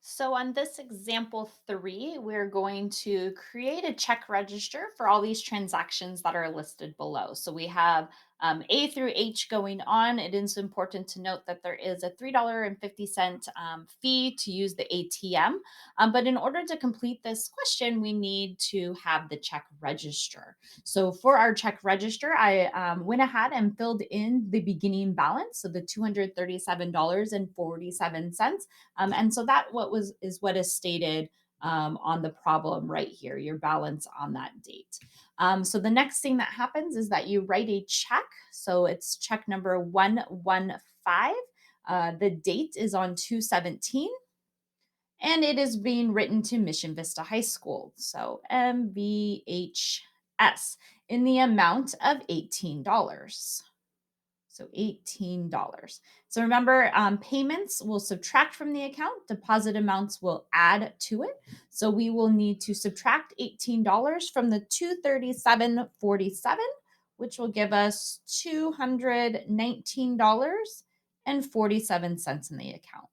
So on this example 3, we're going to create a check register for all these transactions that are listed below. So we have A through H going on. It is important to note that there is a $3.50 fee to use the ATM. But in order to complete this question, we need to have the check register. So for our check register, I went ahead and filled in the beginning balance, so the $237.47. And so that what was is what is stated on the problem right here, your balance on that date. So the next thing that happens is that you write a check. So it's check number 115. The date is on 217 and it is being written to Mission Vista High School. So MVHS in the amount of $18. So $18. So remember, payments will subtract from the account, deposit amounts will add to it. So we will need to subtract $18 from the 237.47, which will give us $219.47 in the account.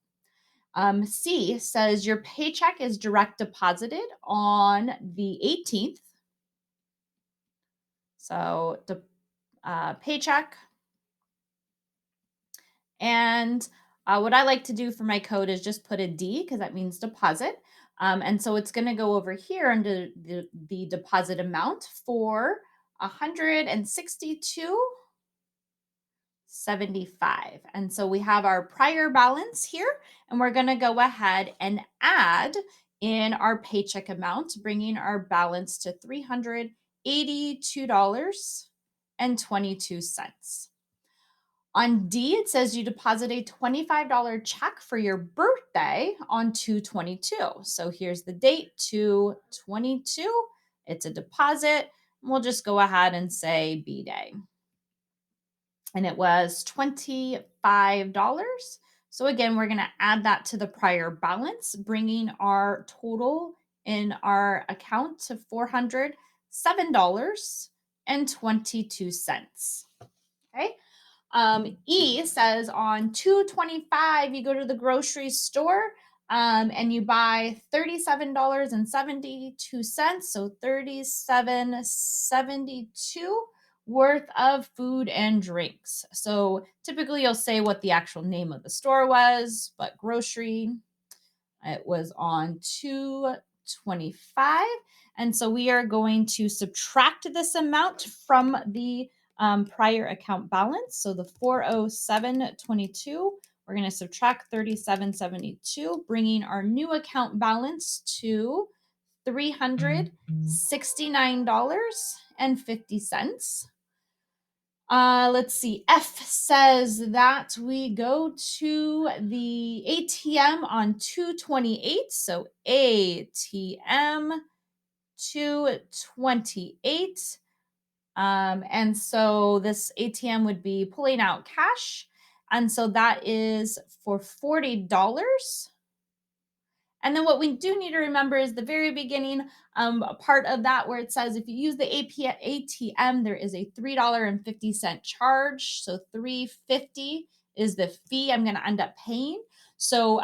C says your paycheck is direct deposited on the 18th. So the paycheck. And what I like to do for my code is just put a D because that means deposit. And so it's going to go over here under the deposit amount for 162.75. And so we have our prior balance here, and we're going to go ahead and add in our paycheck amount, bringing our balance to $382.22. On D, it says you deposit a $25 check for your birthday on 2/22. So here's the date, 2/22. It's a deposit. We'll just go ahead and say B day. And it was $25. So again, we're going to add that to the prior balance, bringing our total in our account to $407.22. Okay. E says on 2/25, you go to the grocery store and you buy $37.72. So 37.72 worth of food and drinks. So typically you'll say what the actual name of the store was, but grocery, it was on 2/25. And so we are going to subtract this amount from the prior account balance. So the 407.22, we're going to subtract 37.72, bringing our new account balance to $369.50. Let's see. F says that we go to the ATM on 2/28. So ATM 2/28. And so this ATM would be pulling out cash. And so that is for $40. And then what we do need to remember is the very beginning part of that where it says if you use the ATM, there is a $3.50 charge. So $3.50 is the fee I'm going to end up paying. So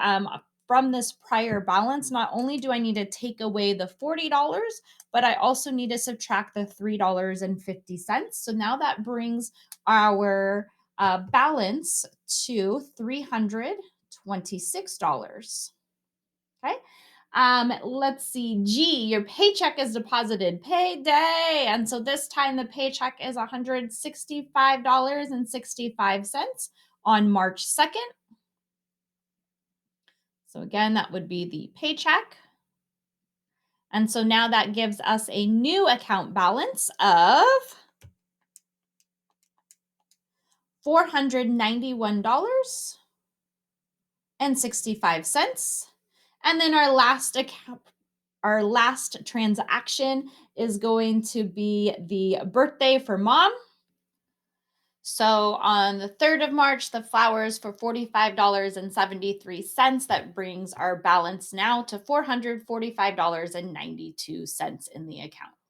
from this prior balance, not only do I need to take away the $40, but I also need to subtract the $3.50. So now that brings our balance to $326. Okay. Let's see. G, your paycheck is deposited payday. And so this time the paycheck is $165.65 on March 2nd. So again, that would be the paycheck. And so now that gives us a new account balance of $491.65. And then our last transaction is going to be the birthday for mom. So on the 3rd of March, the flowers for $45.73. That brings our balance now to $445.92 in the account.